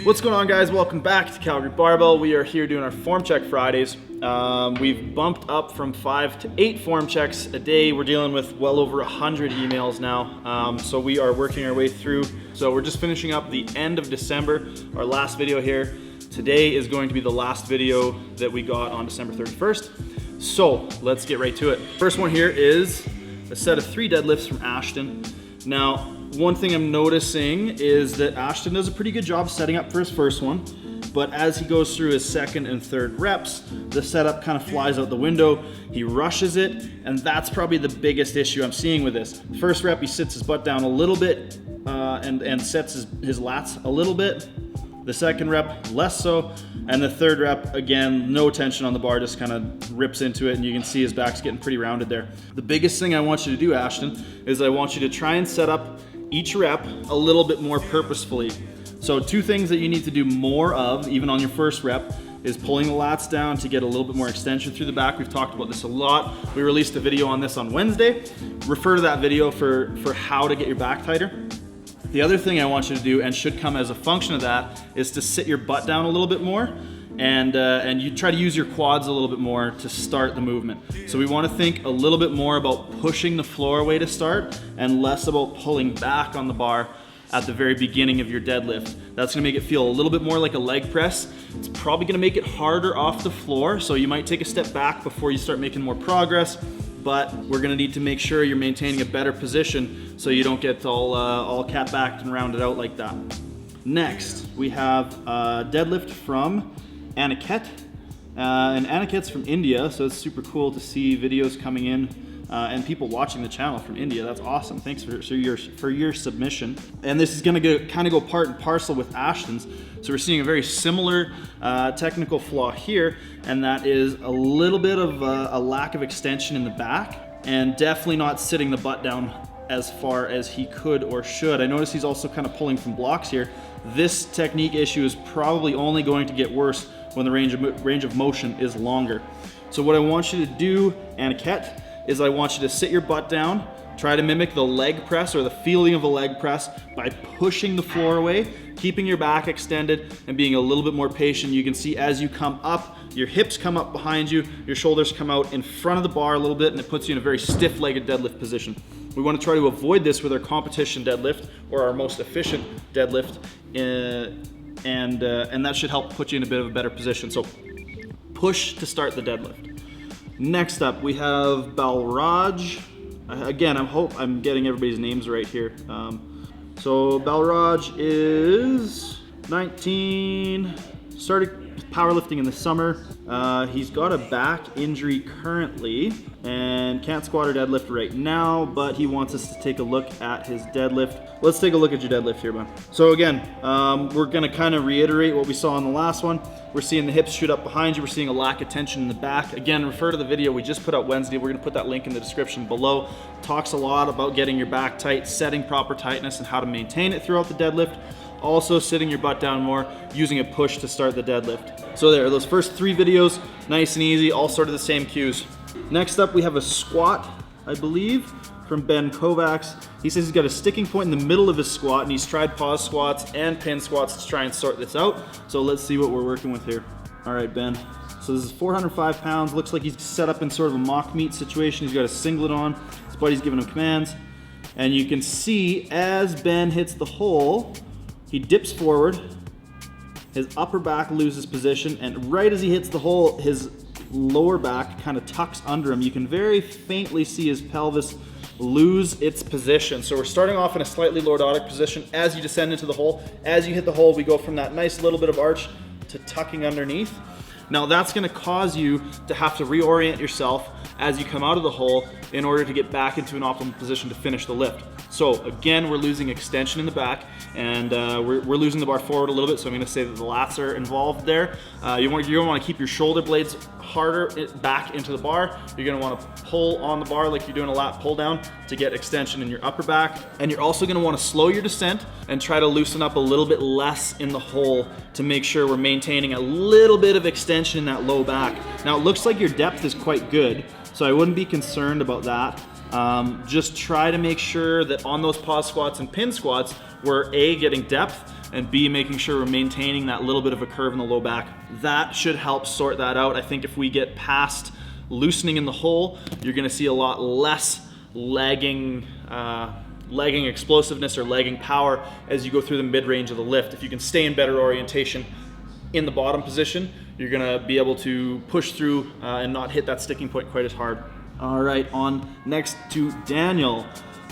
What's going on, guys? Welcome back to Calgary Barbell. We are here doing our form check Fridays. We've bumped up from 5 to 8 form checks a day. We're dealing with well over 100 emails now. So we are working our way through. So we're just finishing up the end of December, our last video here. Today is going to be the last video that we got on December 31st. So let's get right to it. First one here is a set of 3 deadlifts from Ashton. Now, one thing I'm noticing is that Ashton does a pretty good job setting up for his first one, but as he goes through his second and third reps, the setup kind of flies out the window. He rushes it, and that's probably the biggest issue I'm seeing with this. First rep, he sits his butt down a little bit and sets his lats a little bit. The second rep, less so. And the third rep, again, no tension on the bar, just kind of rips into it, and you can see his back's getting pretty rounded there. The biggest thing I want you to do, Ashton, is I want you to try and set up each rep a little bit more purposefully. So 2 things that you need to do more of, even on your first rep, is pulling the lats down to get a little bit more extension through the back. We've talked about this a lot. We released a video on this on Wednesday. Refer to that video for how to get your back tighter. The other thing I want you to do, and should come as a function of that, is to sit your butt down a little bit more, and you try to use your quads a little bit more to start the movement. So we want to think a little bit more about pushing the floor away to start, and less about pulling back on the bar at the very beginning of your deadlift. That's gonna make it feel a little bit more like a leg press. It's probably gonna make it harder off the floor, so you might take a step back before you start making more progress, but we're gonna need to make sure you're maintaining a better position so you don't get all cat backed and rounded out like that. Next, we have a deadlift from Aniket. And Aniket's from India, so it's super cool to see videos coming in and people watching the channel from India. That's awesome. Thanks for your submission. And this is gonna kind of go part and parcel with Ashton's. So we're seeing a very similar technical flaw here, and that is a little bit of a lack of extension in the back, and definitely not sitting the butt down as far as he could or should. I notice he's also kind of pulling from blocks here. This technique issue is probably only going to get worse when the range of motion is longer. So what I want you to do, Aniket, is I want you to sit your butt down, try to mimic the leg press or the feeling of a leg press by pushing the floor away, keeping your back extended, and being a little bit more patient. You can see as you come up, your hips come up behind you, your shoulders come out in front of the bar a little bit, and it puts you in a very stiff-legged deadlift position. We want to try to avoid this with our competition deadlift or our most efficient deadlift, and that should help put you in a bit of a better position. So push to start the deadlift. Next up, we have Balraj. Again, I hope I'm getting everybody's names right here. So Balraj is 19, started powerlifting in the summer. He's got a back injury currently and can't squat or deadlift right now, but he wants us to take a look at his deadlift. Let's take a look at your deadlift here, man. So again, we're gonna kind of reiterate what we saw in the last one. We're seeing the hips shoot up behind you. We're seeing a lack of tension in the back. Again, refer to the video we just put out Wednesday. We're gonna put that link in the description below. Talks a lot about getting your back tight, setting proper tightness, and how to maintain it throughout the deadlift. Also sitting your butt down more, using a push to start the deadlift. So there, those first 3 videos, nice and easy, all sort of the same cues. Next up, we have a squat, I believe, from Ben Kovacs. He says he's got a sticking point in the middle of his squat, and he's tried pause squats and pin squats to try and sort this out. So let's see what we're working with here. All right, Ben. So this is 405 pounds. Looks like he's set up in sort of a mock meet situation. He's got a singlet on. His buddy's giving him commands. And you can see as Ben hits the hole, he dips forward, his upper back loses position, and right as he hits the hole, his lower back kind of tucks under him. You can very faintly see his pelvis lose its position. So we're starting off in a slightly lordotic position as you descend into the hole. As you hit the hole, we go from that nice little bit of arch to tucking underneath. Now that's gonna cause you to have to reorient yourself as you come out of the hole in order to get back into an optimal position to finish the lift. So again, we're losing extension in the back, and we're losing the bar forward a little bit, so I'm gonna say that the lats are involved there. You're gonna wanna keep your shoulder blades harder back into the bar. You're gonna wanna pull on the bar like you're doing a lat pull down to get extension in your upper back. And you're also gonna wanna slow your descent and try to loosen up a little bit less in the hole to make sure we're maintaining a little bit of extension in that low back. Now it looks like your depth is quite good, so I wouldn't be concerned about that. Just try to make sure that on those pause squats and pin squats, we're A, getting depth, and B, making sure we're maintaining that little bit of a curve in the low back. That should help sort that out. I think if we get past loosening in the hole, you're gonna see a lot less lagging explosiveness or lagging power as you go through the mid-range of the lift. If you can stay in better orientation in the bottom position, you're gonna be able to push through and not hit that sticking point quite as hard. All right, on next to Daniel.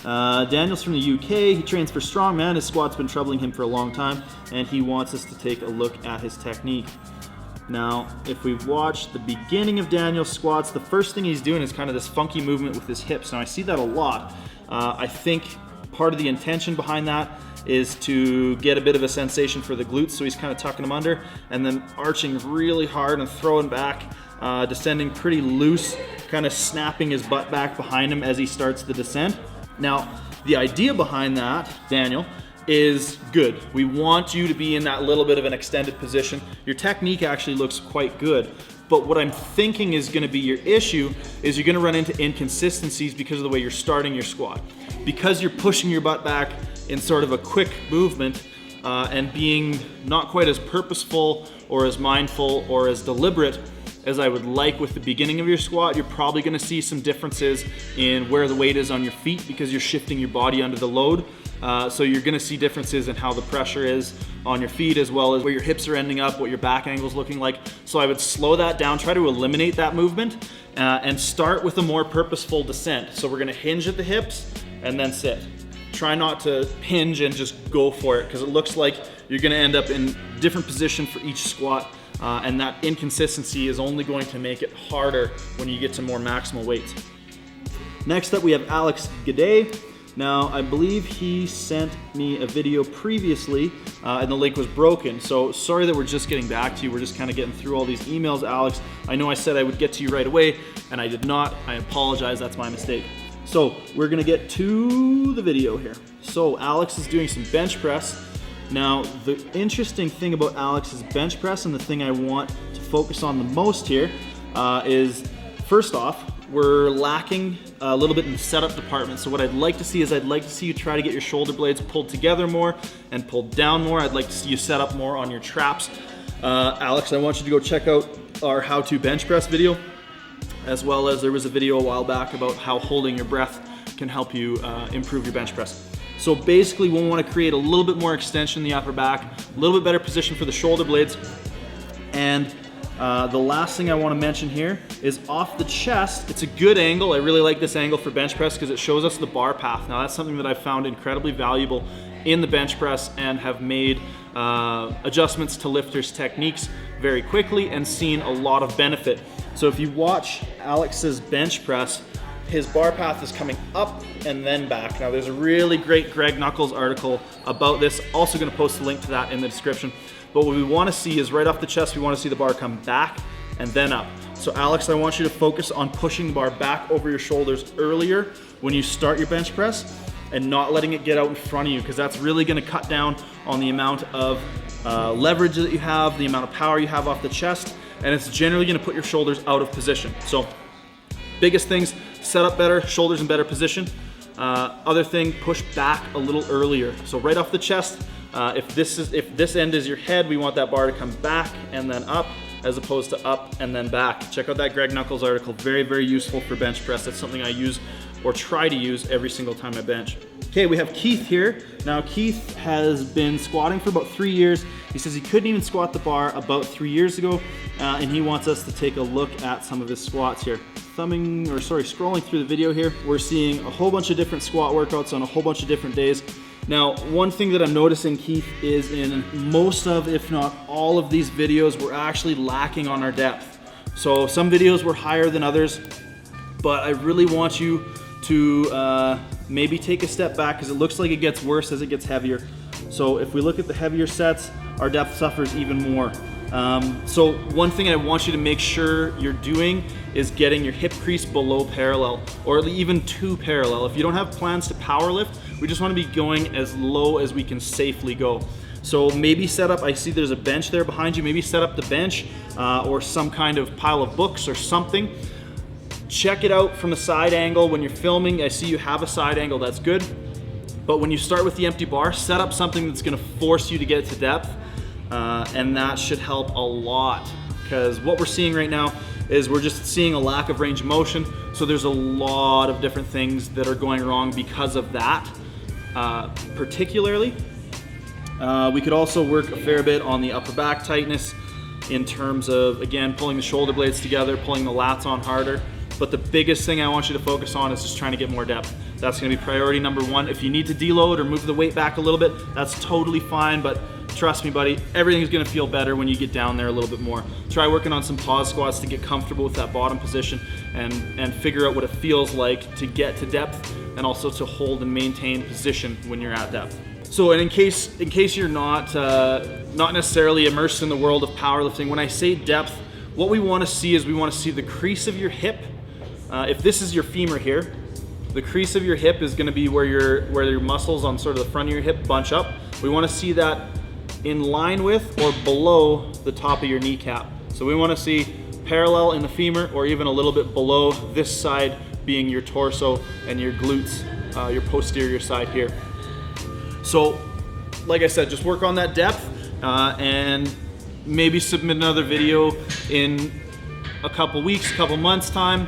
Daniel's from the UK. He trains for strongman. His squat's been troubling him for a long time, and he wants us to take a look at his technique. Now, if we watch the beginning of Daniel's squats, the first thing he's doing is kind of this funky movement with his hips. Now, I see that a lot. I think part of the intention behind that is to get a bit of a sensation for the glutes, so he's kind of tucking them under and then arching really hard and throwing back, descending pretty loose, kind of snapping his butt back behind him as he starts the descent. Now, the idea behind that, Daniel, is good. We want you to be in that little bit of an extended position. Your technique actually looks quite good, but what I'm thinking is gonna be your issue is you're gonna run into inconsistencies because of the way you're starting your squat. Because you're pushing your butt back in sort of a quick movement and being not quite as purposeful or as mindful or as deliberate as I would like with the beginning of your squat, you're probably gonna see some differences in where the weight is on your feet because you're shifting your body under the load. So you're gonna see differences in how the pressure is on your feet as well as where your hips are ending up, what your back angle's looking like. So I would slow that down, try to eliminate that movement and start with a more purposeful descent. So we're gonna hinge at the hips and then sit. Try not to hinge and just go for it because it looks like you're gonna end up in different position for each squat. And that inconsistency is only going to make it harder when you get to more maximal weights. Next up, we have Alex G'day. Now, I believe he sent me a video previously and the link was broken. So sorry that we're just getting back to you. We're just kind of getting through all these emails, Alex. I know I said I would get to you right away and I did not. I apologize, that's my mistake. So we're gonna get to the video here. So Alex is doing some bench press. Now, the interesting thing about Alex's bench press and the thing I want to focus on the most here is, first off, we're lacking a little bit in the setup department. So what I'd like to see is I'd like to see you try to get your shoulder blades pulled together more and pulled down more. I'd like to see you set up more on your traps. Alex, I want you to go check out our how-to bench press video, as well as there was a video a while back about how holding your breath can help you improve your bench press. So basically we want to create a little bit more extension in the upper back, a little bit better position for the shoulder blades. And the last thing I want to mention here is off the chest. It's a good angle. I really like this angle for bench press because it shows us the bar path. Now that's something that I've found incredibly valuable in the bench press and have made adjustments to lifters' techniques very quickly and seen a lot of benefit. So if you watch Alex's bench press, his bar path is coming up and then back. Now there's a really great Greg Knuckles article about this. Also gonna post a link to that in the description. But what we wanna see is right off the chest, we wanna see the bar come back and then up. So Alex, I want you to focus on pushing the bar back over your shoulders earlier when you start your bench press and not letting it get out in front of you, because that's really gonna cut down on the amount of leverage that you have, the amount of power you have off the chest, and it's generally gonna put your shoulders out of position. So biggest things, set up better, shoulders in better position. Other thing, push back a little earlier. So right off the chest, if this end is your head, we want that bar to come back and then up, as opposed to up and then back. Check out that Greg Knuckles article, very, very useful for bench press. That's something I use or try to use every single time I bench. Okay, we have Keith here. Now Keith has been squatting for about 3 years. He says he couldn't even squat the bar about 3 years ago, and he wants us to take a look at some of his squats here. Scrolling through the video here, we're seeing a whole bunch of different squat workouts on a whole bunch of different days. Now, one thing that I'm noticing, Keith, is in most of, if not all of these videos, we're actually lacking on our depth. So some videos were higher than others, but I really want you to maybe take a step back because it looks like it gets worse as it gets heavier. So if we look at the heavier sets, our depth suffers even more. So one thing I want you to make sure you're doing is getting your hip crease below parallel, or even to parallel. If you don't have plans to power lift, we just want to be going as low as we can safely go. So maybe set up, I see there's a bench there behind you, maybe set up the bench or some kind of pile of books or something. check it out from a side angle. When you're filming, I see you have a side angle, that's good. But when you start with the empty bar, set up something that's gonna force you to get to depth, and that should help a lot. Because what we're seeing right now is we're just seeing a lack of range of motion. So there's a lot of different things that are going wrong because of that, particularly. We could also work a fair bit on the upper back tightness in terms of, again, pulling the shoulder blades together, pulling the lats on harder. But the biggest thing I want you to focus on is just trying to get more depth. That's gonna be priority number one. If you need to deload or move the weight back a little bit, that's totally fine, but trust me, buddy, everything's gonna feel better when you get down there a little bit more. Try working on some pause squats to get comfortable with that bottom position and figure out what it feels like to get to depth and also to hold and maintain position when you're at depth. So, and in case you're not necessarily immersed in the world of powerlifting, when I say depth, what we wanna see is we wanna see the crease of your hip. If this is your femur here, the crease of your hip is gonna be where your muscles on sort of the front of your hip bunch up. We wanna see that in line with or below the top of your kneecap. So we wanna see parallel in the femur or even a little bit below, this side being your torso and your glutes, your posterior side here. So, like I said, just work on that depth and maybe submit another video in a couple weeks, couple months time,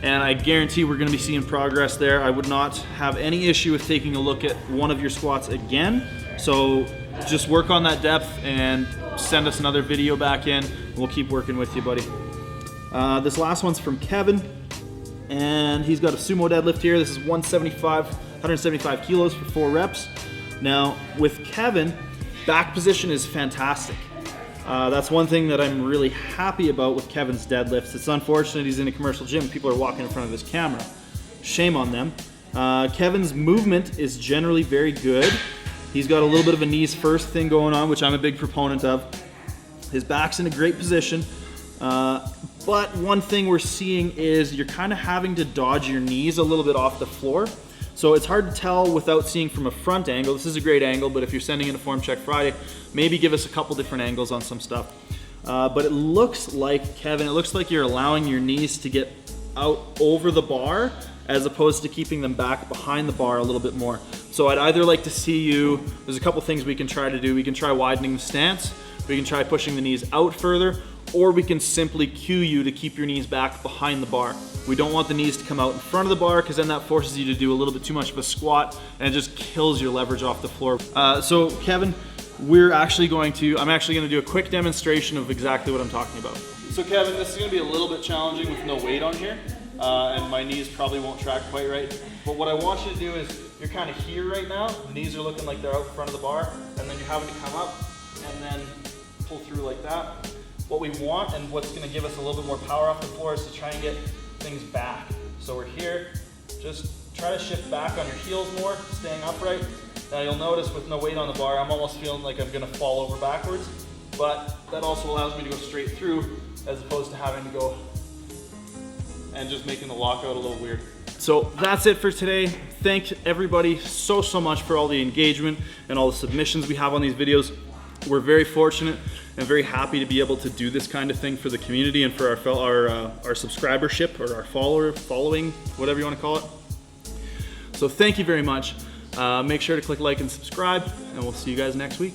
and I guarantee we're gonna be seeing progress there. I would not have any issue with taking a look at one of your squats again. So just work on that depth and send us another video back in. We'll keep working with you, buddy. This last one's from Kevin, and he's got a sumo deadlift here. This is 175 kilos for 4 reps. Now, with Kevin, back position is fantastic. That's one thing that I'm really happy about with Kevin's deadlifts. It's unfortunate he's in a commercial gym. People are walking in front of his camera. Shame on them. Kevin's movement is generally very good. He's got a little bit of a knees first thing going on, which I'm a big proponent of. His back's in a great position. But one thing we're seeing is you're kind of having to dodge your knees a little bit off the floor. So it's hard to tell without seeing from a front angle. This is a great angle, but if you're sending in a Form Check Friday, maybe give us a couple different angles on some stuff. But it looks like, Kevin, it looks like you're allowing your knees to get out over the bar as opposed to keeping them back behind the bar a little bit more. So I'd either like to see you, there's a couple things we can try to do. We can try widening the stance, we can try pushing the knees out further, or we can simply cue you to keep your knees back behind the bar. We don't want the knees to come out in front of the bar because then that forces you to do a little bit too much of a squat and it just kills your leverage off the floor. So Kevin, I'm actually gonna do a quick demonstration of exactly what I'm talking about. So Kevin, this is gonna be a little bit challenging with no weight on here, and my knees probably won't track quite right. But what I want you to do is, you're kind of here right now, the knees are looking like they're out in front of the bar, and then you're having to come up and then pull through like that. What we want and what's gonna give us a little bit more power off the floor is to try and get things back. So we're here, just try to shift back on your heels more, staying upright. Now you'll notice with no weight on the bar, I'm almost feeling like I'm gonna fall over backwards, but that also allows me to go straight through as opposed to having to go and just making the lockout a little weird. So that's it for today. Thank everybody so much for all the engagement and all the submissions we have on these videos. We're very fortunate and very happy to be able to do this kind of thing for the community and for our subscribership or our following, whatever you want to call it. So thank you very much. Make sure to click like and subscribe, and we'll see you guys next week.